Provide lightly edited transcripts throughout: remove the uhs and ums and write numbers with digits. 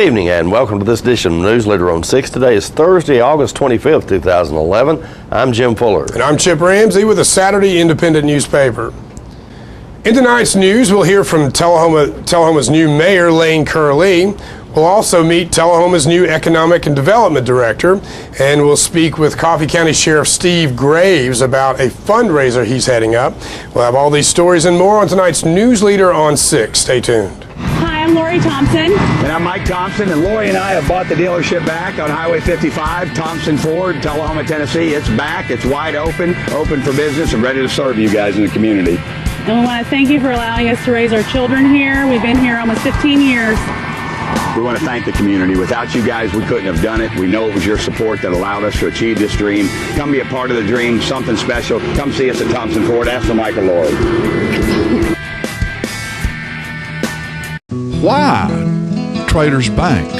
evening and welcome to this edition of News Leader on 6. Today is Thursday, August 25th, 2011. I'm Jim Fuller. And I'm Chip Ramsey with the Saturday Independent newspaper. In tonight's news, we'll hear from Tullahoma's new mayor, Lane Curley. We'll also meet Tullahoma's new Economic and Development Director, and we'll speak with Coffee County Sheriff Steve Graves about a fundraiser he's heading up. We'll have all these stories and more on tonight's News Leader on 6. Stay tuned. Hi, I'm Lori Thompson. And I'm Mike Thompson, and Lori and I have bought the dealership back on Highway 55, Thompson Ford, Tullahoma, Tennessee. It's back, it's wide open for business, and ready to serve you guys in the community. And we want to thank you for allowing us to raise our children here. We've been here almost 15 years. We want to thank the community. Without you guys, we couldn't have done it. We know it was your support that allowed us to achieve this dream. Come be a part of the dream, something special. Come see us at Thompson Ford. Ask for Mike or Lori. Why? Traders Bank.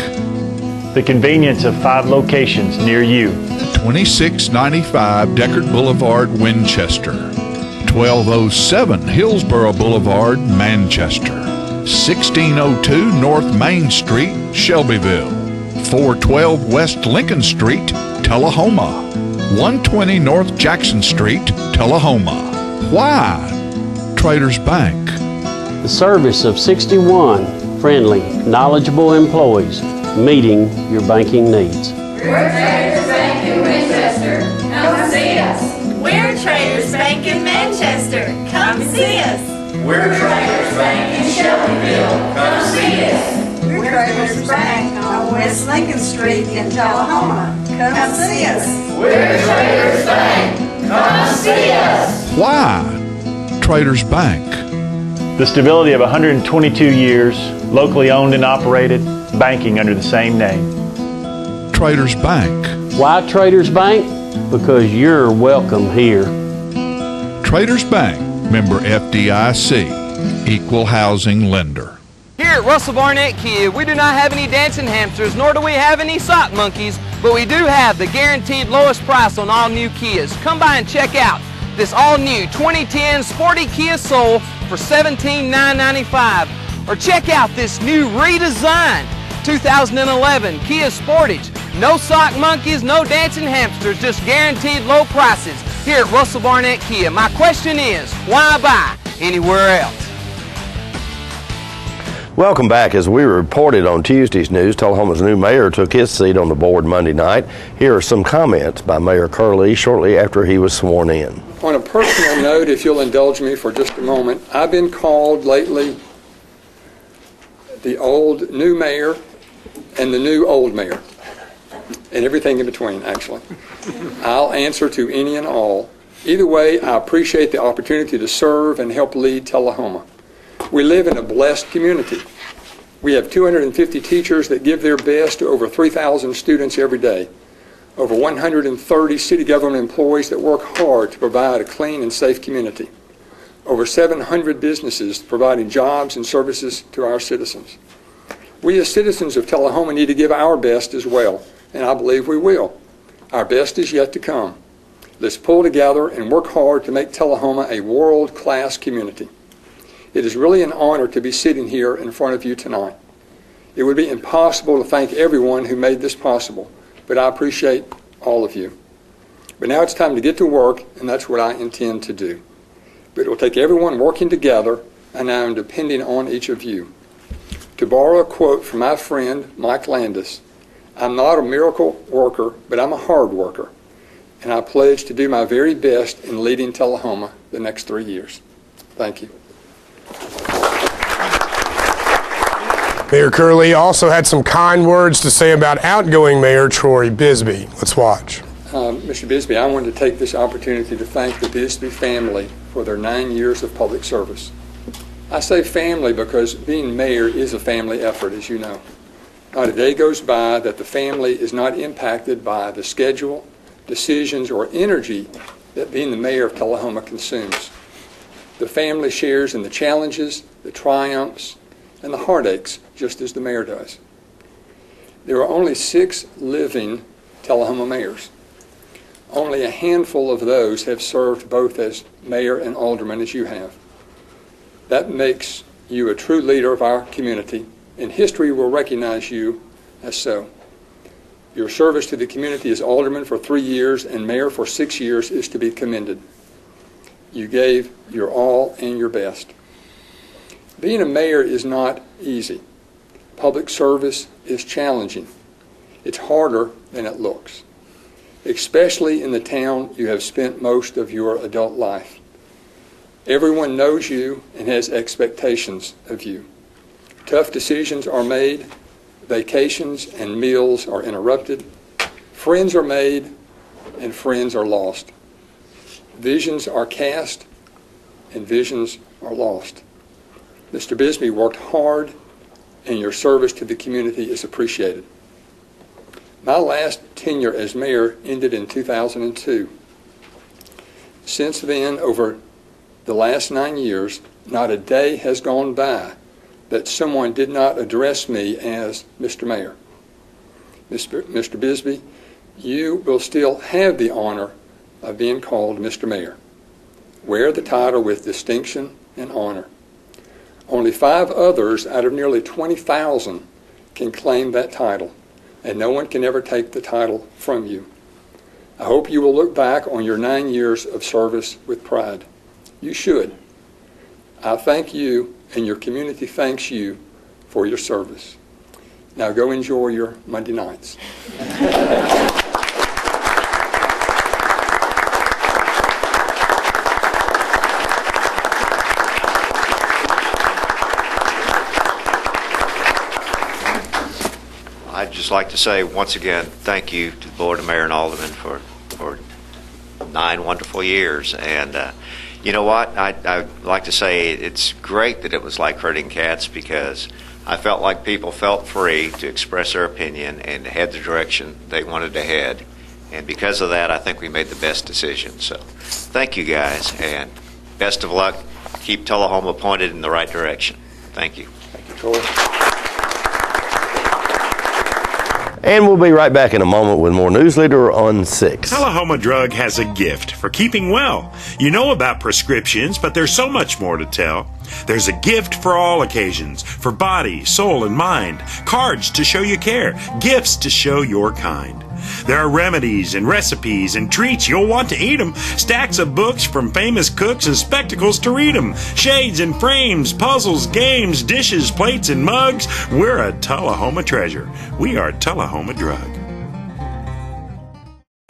The convenience of 5 locations near you. 2695 Deckard Boulevard, Winchester. 1207 Hillsborough Boulevard, Manchester. 1602 North Main Street, Shelbyville. 412 West Lincoln Street, Tullahoma. 120 North Jackson Street, Tullahoma. Why? Traders Bank. The service of 61 friendly, knowledgeable employees meeting your banking needs. We're Traders Bank in Winchester. Come see us. We're Traders Bank in Manchester. Come see us. We're Traders Bank in Shelbyville. Come see us. We're Traders Bank on West Lincoln Street in Tullahoma. Come see us. We're Traders Bank. Come see us. Why? Traders Bank. The stability of 122 years, locally owned and operated, banking under the same name. Traders Bank. Why Traders Bank? Because you're welcome here. Traders Bank, member FDIC, equal housing lender. Here at Russell Barnett Kia, we do not have any dancing hamsters, nor do we have any sock monkeys, but we do have the guaranteed lowest price on all new Kias. Come by and check out this all-new 2010 Sporty Kia Soul for $17,995. Or check out this new redesigned 2011 Kia Sportage. No sock monkeys, no dancing hamsters, just guaranteed low prices here at Russell Barnett Kia. My question is, why buy anywhere else? Welcome back. As we reported on Tuesday's news, Tullahoma's new mayor took his seat on the board Monday night. Here are some comments by Mayor Curley shortly after he was sworn in. On a personal note, if you'll indulge me for just a moment, I've been called lately the old new mayor and the new old mayor, and everything in between, actually. I'll answer to any and all. Either way, I appreciate the opportunity to serve and help lead Tullahoma. We live in a blessed community. We have 250 teachers that give their best to over 3,000 students every day. Over 130 city government employees that work hard to provide a clean and safe community. Over 700 businesses providing jobs and services to our citizens. We as citizens of Tullahoma need to give our best as well, and I believe we will. Our best is yet to come. Let's pull together and work hard to make Tullahoma a world-class community. It is really an honor to be sitting here in front of you tonight. It would be impossible to thank everyone who made this possible, but I appreciate all of you. But now it's time to get to work, and that's what I intend to do. But it will take everyone working together, and I am depending on each of you. To borrow a quote from my friend Mike Landis, I'm not a miracle worker, but I'm a hard worker, and I pledge to do my very best in leading Tullahoma the next 3 years. Thank you. Mayor Curley also had some kind words to say about outgoing Mayor Troy Bisbee. Let's watch. Mr. Bisbee, I wanted to take this opportunity to thank the Bisbee family for their 9 years of public service. I say family because being mayor is a family effort, as you know. Not a day goes by that the family is not impacted by the schedule, decisions, or energy that being the mayor of Tullahoma consumes. The family shares in the challenges, the triumphs, and the heartaches, just as the mayor does. There are only 6 living Tullahoma mayors. Only a handful of those have served both as mayor and alderman as you have. That makes you a true leader of our community, and history will recognize you as so. Your service to the community as alderman for 3 years and mayor for 6 years is to be commended. You gave your all and your best. Being a mayor is not easy. Public service is challenging. It's harder than it looks, especially in the town you have spent most of your adult life. Everyone knows you and has expectations of you. Tough decisions are made, vacations and meals are interrupted, friends are made, and friends are lost. Visions are cast, and visions are lost. Mr. Bisbee worked hard, and your service to the community is appreciated. My last tenure as mayor ended in 2002. Since then, over the last 9 years, not a day has gone by that someone did not address me as Mr. Mayor. Mr. Bisbee, you will still have the honor of being called Mr. Mayor. Wear the title with distinction and honor. Only 5 others out of nearly 20,000 can claim that title, and no one can ever take the title from you. I hope you will look back on your 9 years of service with pride. You should. I thank you, and your community thanks you for your service. Now go enjoy your Monday nights. I'd just like to say once again, thank you to the Board of Mayor and Aldermen for 9 wonderful years. And you know what? I'd like to say it's great that it was like herding cats, because I felt like people felt free to express their opinion and head the direction they wanted to head. And because of that, I think we made the best decision. So thank you guys, and best of luck. Keep Tullahoma pointed in the right direction. Thank you. Thank you, Troy. And we'll be right back in a moment with more News Leader on 6. Tullahoma Drug has a gift for keeping well. You know about prescriptions, but there's so much more to tell. There's a gift for all occasions, for body, soul, and mind. Cards to show you care, gifts to show your kind. There are remedies and recipes and treats, you'll want to eat them. Stacks of books from famous cooks and spectacles to read them. Shades and frames, puzzles, games, dishes, plates, and mugs. We're a Tullahoma treasure. We are Tullahoma Drug.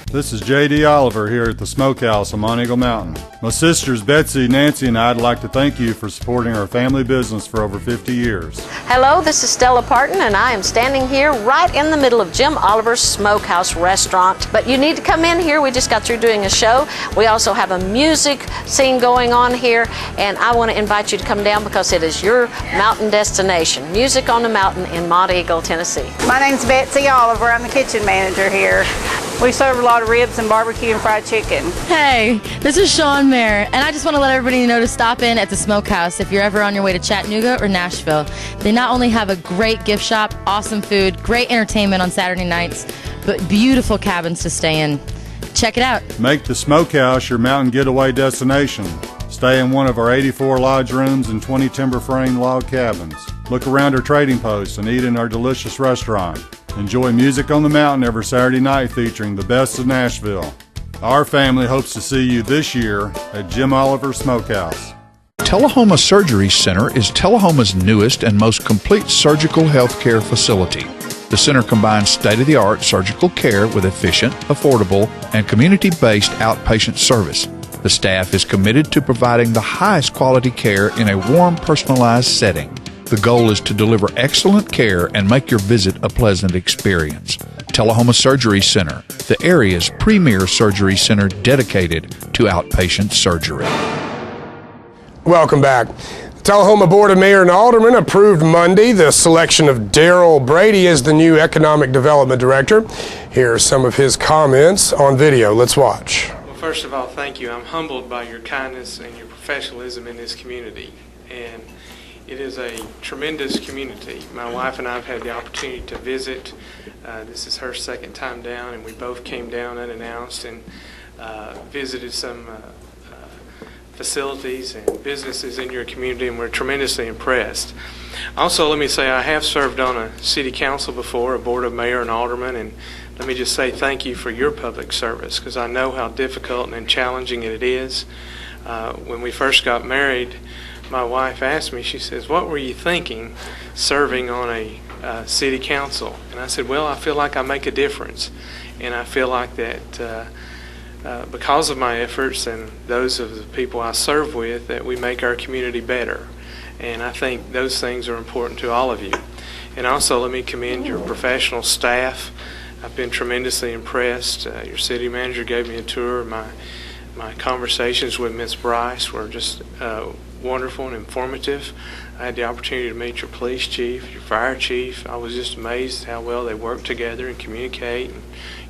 This is J.D. Oliver here at the Smokehouse on Monteagle Mountain. My sisters Betsy, Nancy, and I'd like to thank you for supporting our family business for over 50 years. Hello, this is Stella Parton, and I am standing here right in the middle of Jim Oliver's Smokehouse restaurant. But you need to come in here. We just got through doing a show. We also have a music scene going on here, and I want to invite you to come down because it is your mountain destination. Music on the Mountain in Monteagle, Tennessee. My name's Betsy Oliver. I'm the kitchen manager here. We serve a lot of ribs and barbecue and fried chicken. Hey, this is Sean Mayer, and I just want to let everybody know to stop in at the Smokehouse if you're ever on your way to Chattanooga or Nashville. They not only have a great gift shop, awesome food, great entertainment on Saturday nights, but beautiful cabins to stay in. Check it out. Make the Smokehouse your mountain getaway destination. Stay in one of our 84 lodge rooms and 20 timber frame log cabins. Look around our trading posts and eat in our delicious restaurant. Enjoy music on the mountain every Saturday night featuring the best of Nashville. Our family hopes to see you this year at Jim Oliver Smokehouse. Tullahoma Surgery Center is Tullahoma's newest and most complete surgical health care facility. The center combines state-of-the-art surgical care with efficient, affordable, and community-based outpatient service. The staff is committed to providing the highest quality care in a warm, personalized setting. The goal is to deliver excellent care and make your visit a pleasant experience. Tullahoma Surgery Center, the area's premier surgery center dedicated to outpatient surgery. Welcome back. The Tullahoma Board of Mayor and Aldermen approved Monday the selection of Daryl Brady as the new Economic Development Director. Here are some of his comments on video. Let's watch. Well, first of all, thank you. I'm humbled by your kindness and your professionalism in this community. And it is a tremendous community. My wife and I have had the opportunity to visit. This is her second time down, and we both came down unannounced and visited some facilities and businesses in your community, and we're tremendously impressed. Also, let me say I have served on a city council before, a board of mayor and aldermen, and let me just say thank you for your public service, because I know how difficult and challenging it is. When we first got married, my wife asked me, she says, what were you thinking serving on a city council? And I said, well, I feel like I make a difference, and I feel like that because of my efforts and those of the people I serve with, that we make our community better. And I think those things are important to all of you. And also, let me commend your professional staff. I've been tremendously impressed. Your city manager gave me a tour. My conversations with Ms. Bryce were just wonderful and informative. I had the opportunity to meet your police chief, your fire chief. I was just amazed how well they work together and communicate, and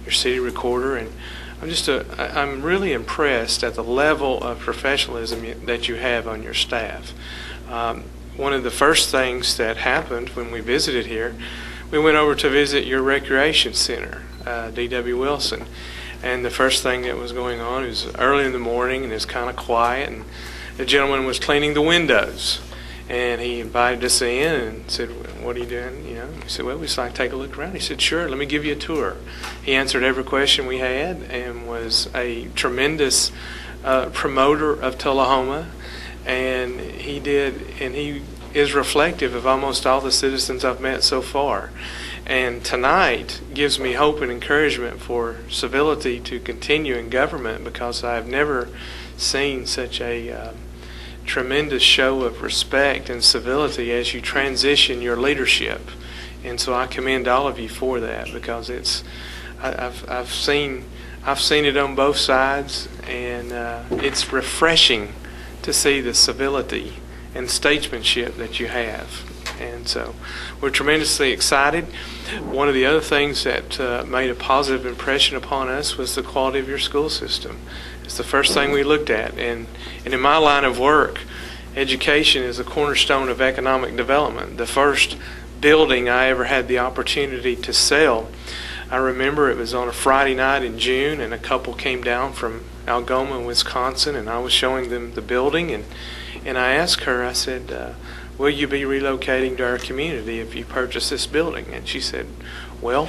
your city recorder. And I'm really impressed at the level of professionalism that you have on your staff. One of the first things that happened when we visited here, we went over to visit your recreation center, D.W. Wilson. And the first thing that was going on was early in the morning, and it was kind of quiet, and the gentleman was cleaning the windows. And he invited us in and said, what are you doing? You know, we said, well, we'd just like to take a look around. He said, sure, let me give you a tour. He answered every question we had and was a tremendous promoter of Tullahoma. And he is reflective of almost all the citizens I've met so far. And tonight gives me hope and encouragement for civility to continue in government, because I've never seen such a tremendous show of respect and civility as you transition your leadership. And so I commend all of you for that, because I've seen it on both sides, and it's refreshing to see the civility and statesmanship that you have. And so we're tremendously excited. One of the other things that made a positive impression upon us was the quality of your school system. It's the first thing we looked at. And in my line of work, education is a cornerstone of economic development. The first building I ever had the opportunity to sell, I remember it was on a Friday night in June, and a couple came down from Algoma, Wisconsin, and I was showing them the building, and I asked her, I said, will you be relocating to our community if you purchase this building? And she said, well,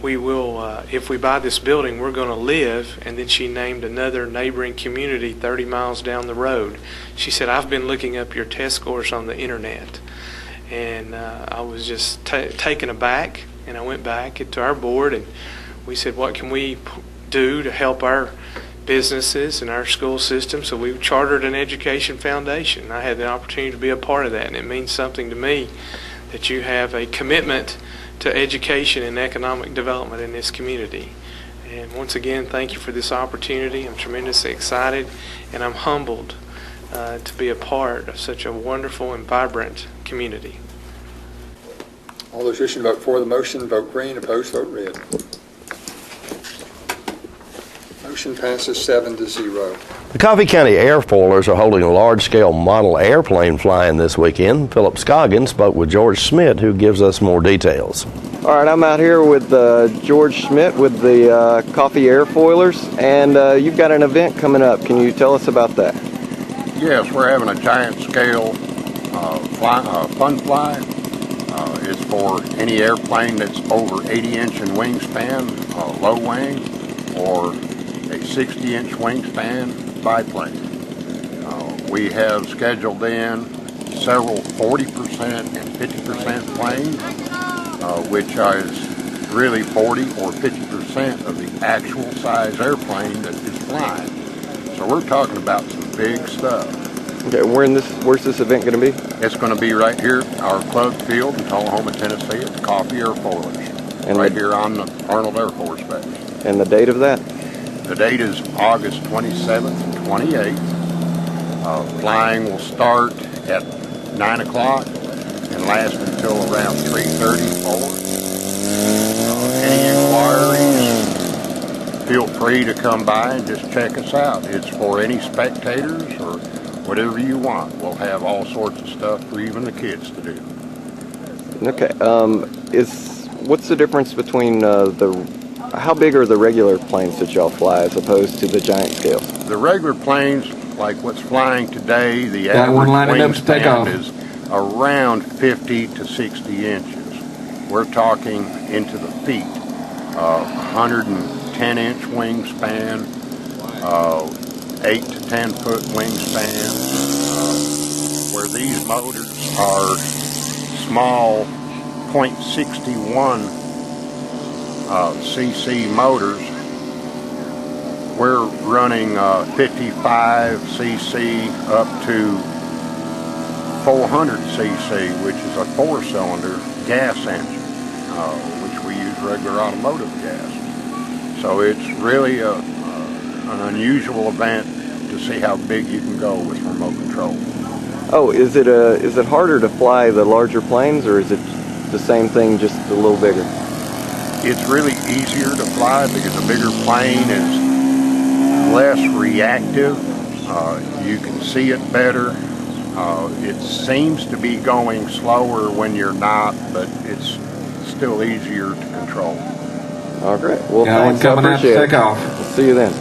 we will, if we buy this building, we're going to live. And then she named another neighboring community 30 miles down the road. She said, I've been looking up your test scores on the internet. And I was just taken aback, and I went back to our board, and we said, what can we do to help our businesses and our school system? So we chartered an education foundation. I had the opportunity to be a part of that, and it means something to me that you have a commitment to education and economic development in this community. And once again, thank you for this opportunity. I'm tremendously excited, and I'm humbled to be a part of such a wonderful and vibrant community. All those wishing to vote for the motion, vote green. Opposed, vote red. Motion passes 7-0. The Coffee County Airfoilers are holding a large-scale model airplane flying this weekend. Philip Scoggins spoke with George Schmidt, who gives us more details. All right, I'm out here with George Schmidt with the Coffee Airfoilers, and you've got an event coming up. Can you tell us about that? Yes, we're having a giant-scale fun fly. It's for any airplane that's over 80-inch in wingspan, low wing, or a 60-inch wingspan biplane. We have scheduled in several 40% and 50% planes, which is really 40 or 50% of the actual size airplane that is flying. So we're talking about some big stuff. Okay, where's this event going to be? It's going to be right here, our club field in Tullahoma, Tennessee, at the Coffee Airfoilers, and right here on the Arnold Air Force Base. And the date of that? The date is August 27th and 28th. Flying will start at 9 o'clock and last until around 3:34. Any inquiries, feel free to come by and just check us out. It's for any spectators or whatever you want. We'll have all sorts of stuff for even the kids to do. Okay. What's the difference between the how big are the regular planes that y'all fly as opposed to the giant scales? The regular planes, like what's flying today, the Got one average lining up to take off. wingspan is around 50 to 60 inches. We're talking into the feet. 110-inch wingspan, 8 to 10-foot wingspan, where these motors are small 0.61 cc motors. We're running 55 cc up to 400 cc, which is a 4-cylinder gas engine, which we use regular automotive gas. So it's really an unusual event to see how big you can go with remote control. Oh, is it harder to fly the larger planes, or is it the same thing, just a little bigger? It's really easier to fly because a bigger plane is less reactive. You can see it better. It seems to be going slower when you're not, but it's still easier to control. All right. Well, Got one thanks. I coming out to appreciate take it. off. We'll see you then.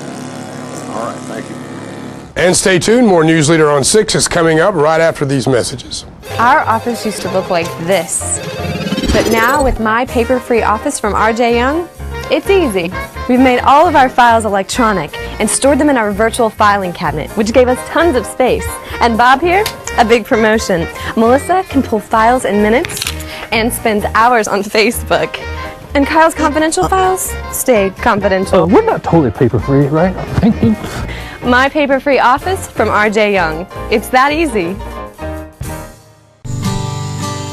All right, thank you. And stay tuned, more News Leader on 6 is coming up right after these messages. Our office used to look like this. But now with My Paper-Free Office from R.J. Young, it's easy. We've made all of our files electronic and stored them in our virtual filing cabinet, which gave us tons of space. And Bob here, a big promotion. Melissa can pull files in minutes and spends hours on Facebook. And Kyle's confidential files stay confidential. We're not totally paper-free, right? Thank you. My Paper-Free Office from R.J. Young. It's that easy.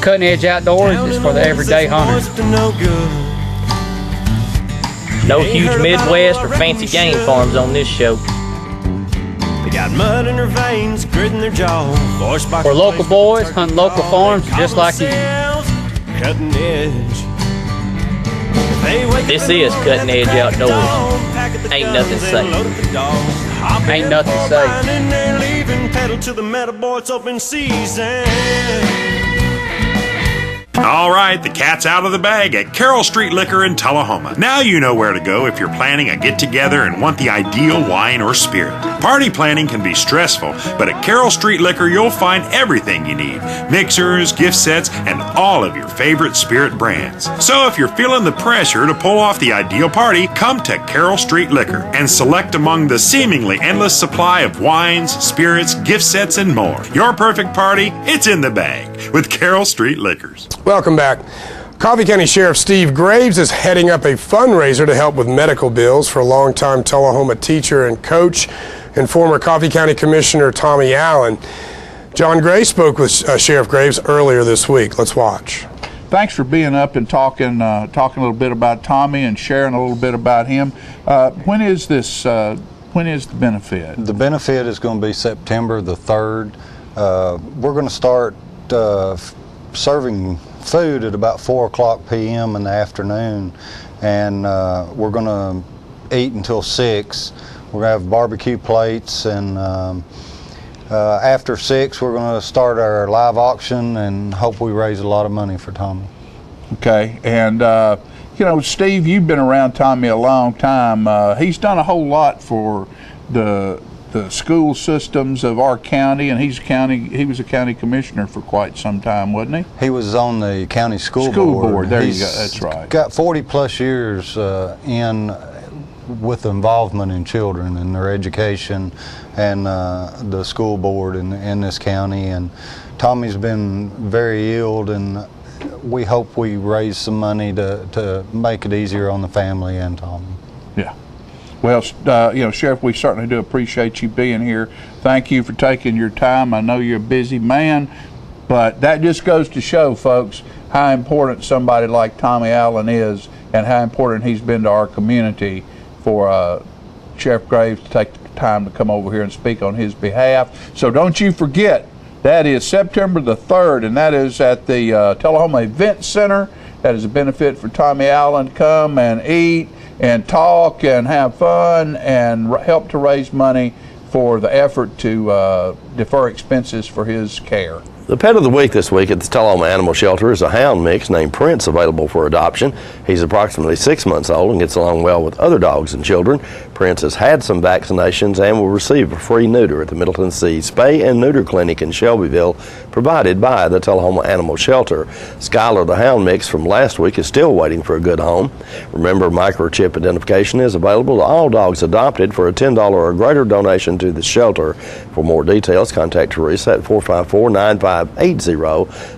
Cutting Edge Outdoors is for the everyday hunter. No huge Midwest or fancy game farms on this show. They got mud in their veins, grit in their jaw. For local boys hunting local farms just like you. Cutting Edge. This is Cutting Edge Outdoors. Ain't nothing safe. Ain't nothing safe. Pedal to the metal boy, it's open season. All right, the cat's out of the bag at Carroll Street Liquor in Tullahoma. Now you know where to go if you're planning a get-together and want the ideal wine or spirit. Party planning can be stressful, but at Carroll Street Liquor you'll find everything you need. Mixers, gift sets, and all of your favorite spirit brands. So if you're feeling the pressure to pull off the ideal party, come to Carroll Street Liquor and select among the seemingly endless supply of wines, spirits, gift sets, and more. Your perfect party, it's in the bag with Carroll Street Liquors. Welcome back. Coffee County Sheriff Steve Graves is heading up a fundraiser to help with medical bills for longtime Tullahoma teacher and coach and former Coffee County Commissioner Tommy Allen. John Gray spoke with Sheriff Graves earlier this week. Let's watch. Thanks for being up and talking a little bit about Tommy and sharing a little bit about him. When is this? When is the benefit? The benefit is going to be September the 3rd. We're going to start serving food at about 4:00 p.m. in the afternoon, and we're going to eat until 6. We're going to have barbecue plates, and after 6 we're going to start our live auction and hope we raise a lot of money for Tommy. Okay, and you know, Steve, you've been around Tommy a long time. He's done a whole lot for the school systems of our county, and he was a county commissioner for quite some time, wasn't he? He was on the county school board. There He's you go. That's right. Got 40+ years with involvement in children and their education and the school board in this county. And Tommy's been very ill, and we hope we raise some money to make it easier on the family and Tommy. Yeah. Well, you know, Sheriff, we certainly do appreciate you being here. Thank you for taking your time. I know you're a busy man, but that just goes to show, folks, how important somebody like Tommy Allen is and how important he's been to our community for Sheriff Graves to take the time to come over here and speak on his behalf. So don't you forget, that is September the 3rd, and that is at the Tullahoma Event Center. That is a benefit for Tommy Allen. Come and eat and talk and have fun and help to raise money for the effort to defer expenses for his care. The pet of the week this week at the Tullahoma Animal Shelter is a hound mix named Prince, available for adoption. He's approximately 6 months old and gets along well with other dogs and children. Prince has had some vaccinations and will receive a free neuter at the Middle Tennessee Spay and Neuter Clinic in Shelbyville, provided by the Tullahoma Animal Shelter. Skylar, the hound mix from last week, is still waiting for a good home. Remember, microchip identification is available to all dogs adopted for a $10 or greater donation to the shelter. For more details, contact Teresa at 454-9580.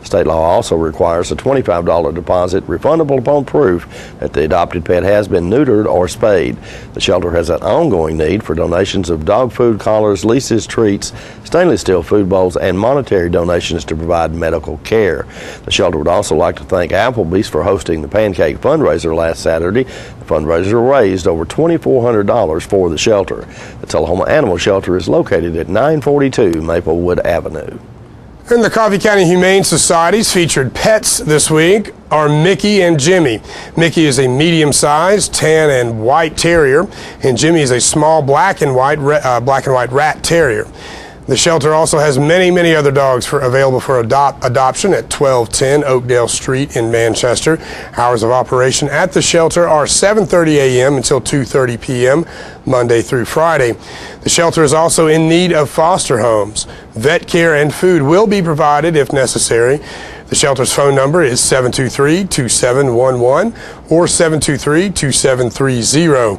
State law also requires a $25 deposit refundable upon proof that the adopted pet has been neutered or spayed. The shelter has an ongoing need for donations of dog food, collars, leashes, treats, stainless steel food bowls, and monetary donations to provide medical care. The shelter would also like to thank Applebee's for hosting the Pancake fundraiser last Saturday. The fundraiser raised over $2,400 for the shelter. The Tullahoma Animal Shelter is located at 942 Maplewood Avenue. And the Coffee County Humane Society's featured pets this week are Mickey and Jimmy. Mickey is a medium-sized tan and white terrier, and Jimmy is a small black and white rat terrier. The shelter also has many other dogs available for adoption at 1210 Oakdale Street in Manchester. Hours of operation at the shelter are 7:30 a.m. until 2:30 p.m. Monday through Friday. The shelter is also in need of foster homes. Vet care and food will be provided if necessary. The shelter's phone number is 723-2711 or 723-2730.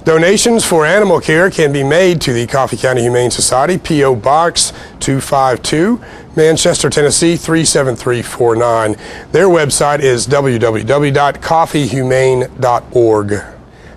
Donations for animal care can be made to the Coffee County Humane Society, P.O. Box 252, Manchester, Tennessee 37349. Their website is www.coffeehumane.org.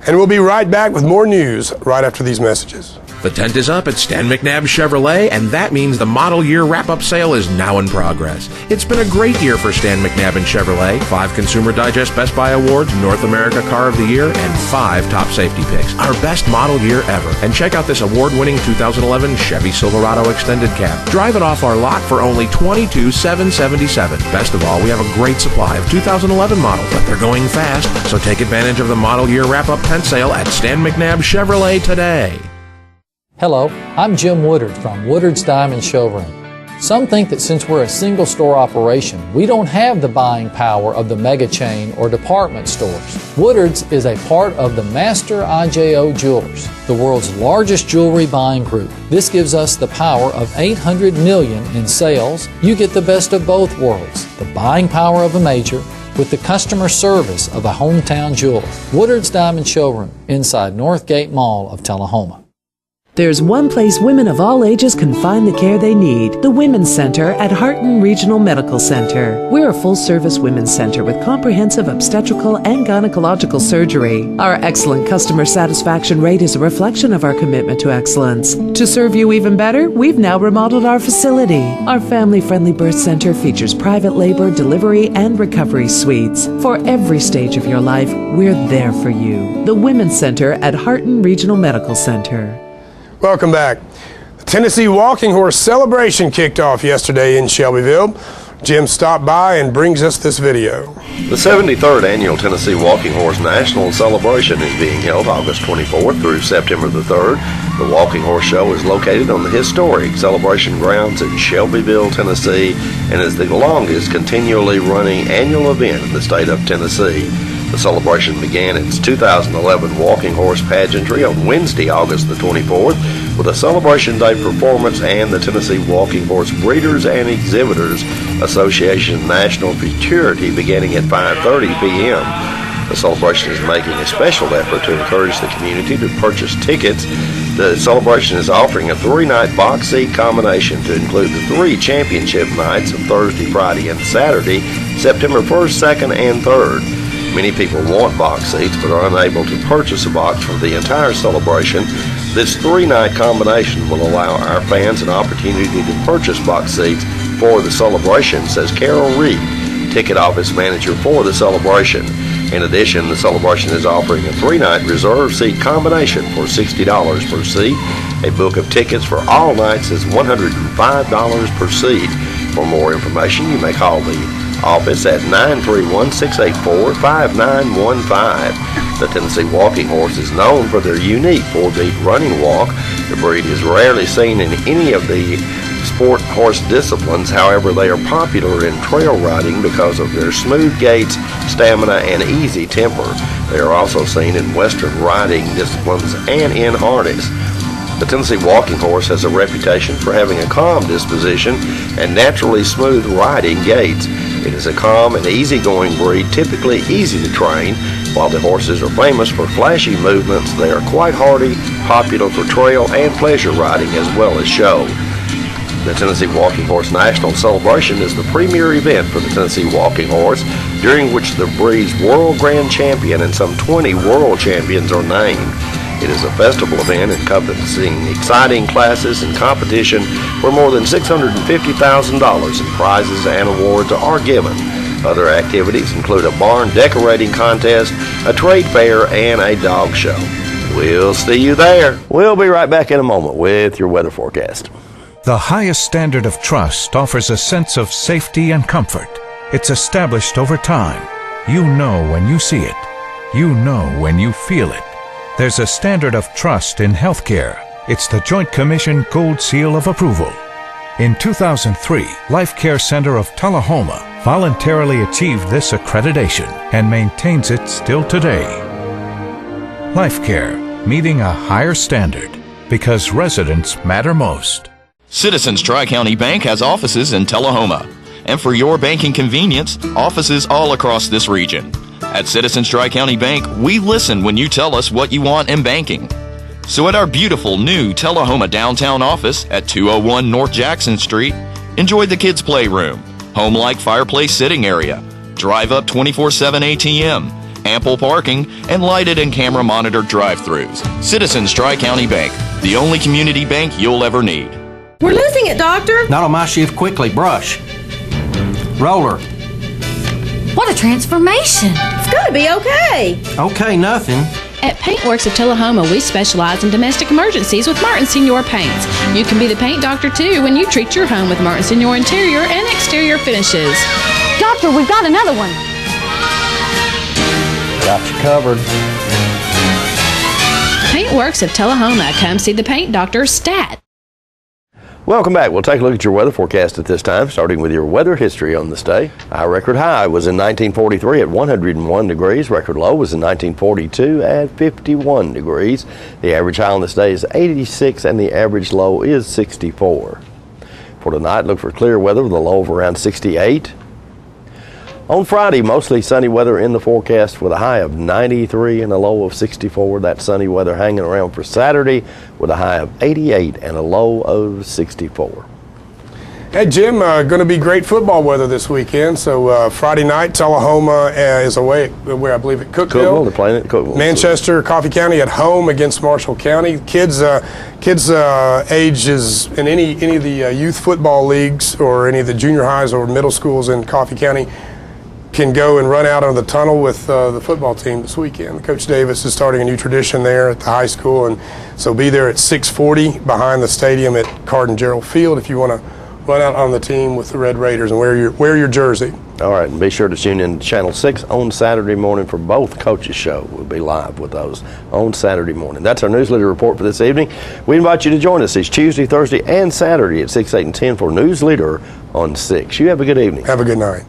And we'll be right back with more news right after these messages. The tent is up at Stan McNabb Chevrolet, and that means the model year wrap-up sale is now in progress. It's been a great year for Stan McNabb and Chevrolet. 5 Consumer Digest Best Buy Awards, North America Car of the Year, and 5 top safety picks. Our best model year ever. And check out this award-winning 2011 Chevy Silverado Extended Cab. Drive it off our lot for only $22,777. Best of all, we have a great supply of 2011 models, but they're going fast, so take advantage of the model year wrap-up tent sale at Stan McNabb Chevrolet today. Hello, I'm Jim Woodard from Woodard's Diamond Showroom. Some think that since we're a single store operation, we don't have the buying power of the mega chain or department stores. Woodard's is a part of the Master IJO Jewelers, the world's largest jewelry buying group. This gives us the power of $800 million in sales. You get the best of both worlds, the buying power of a major with the customer service of a hometown jeweler. Woodard's Diamond Showroom inside Northgate Mall of Tullahoma. There's one place women of all ages can find the care they need, the Women's Center at Harton Regional Medical Center. We're a full-service women's center with comprehensive obstetrical and gynecological surgery. Our excellent customer satisfaction rate is a reflection of our commitment to excellence. To serve you even better, we've now remodeled our facility. Our family-friendly birth center features private labor, delivery, and recovery suites. For every stage of your life, we're there for you. The Women's Center at Harton Regional Medical Center. Welcome back. The Tennessee Walking Horse Celebration kicked off yesterday in Shelbyville. Jim stopped by and brings us this video. The 73rd Annual Tennessee Walking Horse National Celebration is being held August 24th through September the 3rd. The Walking Horse Show is located on the historic Celebration grounds in Shelbyville, Tennessee, and is the longest continually running annual event in the state of Tennessee. The celebration began its 2011 walking horse pageantry on Wednesday, August the 24th, with a Celebration Day performance and the Tennessee Walking Horse Breeders and Exhibitors Association National Futurity beginning at 5:30 p.m. The celebration is making a special effort to encourage the community to purchase tickets. The celebration is offering a 3-night box seat combination to include the 3 championship nights of Thursday, Friday, and Saturday, September 1st, 2nd, and 3rd. Many people want box seats but are unable to purchase a box for the entire celebration. This 3-night combination will allow our fans an opportunity to purchase box seats for the celebration, says Carol Reed, ticket office manager for the celebration. In addition, the celebration is offering a 3-night reserve seat combination for $60 per seat. A book of tickets for all nights is $105 per seat. For more information, you may call the office at 931-684-5915. The Tennessee Walking Horse is known for their unique 4-beat running walk. The breed is rarely seen in any of the sport horse disciplines. However, they are popular in trail riding because of their smooth gaits, stamina, and easy temper. They are also seen in western riding disciplines and in harness. The Tennessee Walking Horse has a reputation for having a calm disposition and naturally smooth riding gaits. It is a calm and easygoing breed, typically easy to train. While the horses are famous for flashy movements, they are quite hardy, popular for trail and pleasure riding as well as show. The Tennessee Walking Horse National Celebration is the premier event for the Tennessee Walking Horse, during which the breed's World Grand Champion and some 20 world champions are named. It is a festival event encompassing exciting classes and competition where more than $650,000 in prizes and awards are given. Other activities include a barn decorating contest, a trade fair, and a dog show. We'll see you there. We'll be right back in a moment with your weather forecast. The highest standard of trust offers a sense of safety and comfort. It's established over time. You know when you see it. You know when you feel it. There's a standard of trust in healthcare. It's the Joint Commission Gold Seal of Approval. In 2003, Life Care Center of Tullahoma voluntarily achieved this accreditation and maintains it still today. Life Care, meeting a higher standard because residents matter most. Citizens Tri-County Bank has offices in Tullahoma. And for your banking convenience, offices all across this region. At Citizens Tri-County Bank, we listen when you tell us what you want in banking. So at our beautiful new Tullahoma downtown office at 201 North Jackson Street, enjoy the kids' playroom, home-like fireplace sitting area, drive-up 24/7 ATM, ample parking, and lighted and camera-monitored drive-thrus. Citizens Tri-County Bank, the only community bank you'll ever need. We're losing it, Doctor. Not on my shift. Quickly, brush. Roller. What a transformation. It's gonna be okay. Okay, nothing. At Paintworks of Tullahoma, we specialize in domestic emergencies with Martin Senior Paints. You can be the paint doctor too when you treat your home with Martin Senior interior and exterior finishes. Doctor, we've got another one. Got you covered. Paintworks of Tullahoma. Come see the paint doctor, Stat. Welcome back. We'll take a look at your weather forecast at this time, starting with your weather history on this day. Our record high was in 1943 at 101 degrees. Record low was in 1942 at 51 degrees. The average high on this day is 86 and the average low is 64. For tonight, look for clear weather with a low of around 68. On Friday, mostly sunny weather in the forecast with a high of 93 and a low of 64. That sunny weather hanging around for Saturday with a high of 88 and a low of 64. Hey, Jim, going to be great football weather this weekend. So Friday night, Tullahoma is away where I believe at Cookeville. They're playing at Cookeville. Manchester, Coffee County at home against Marshall County. Kids ages in any of the youth football leagues or any of the junior highs or middle schools in Coffee County can go and run out of the tunnel with the football team this weekend. Coach Davis is starting a new tradition there at the high school, and so be there at 6:40 behind the stadium at Carden Gerald Field if you want to run out on the team with the Red Raiders and wear your jersey. All right, and be sure to tune in to Channel 6 on Saturday morning for both coaches' show. We'll be live with those on Saturday morning. That's our newsletter report for this evening. We invite you to join us each Tuesday, Thursday, and Saturday at 6, 8, and 10 for News Leader on 6. You have a good evening. Have a good night.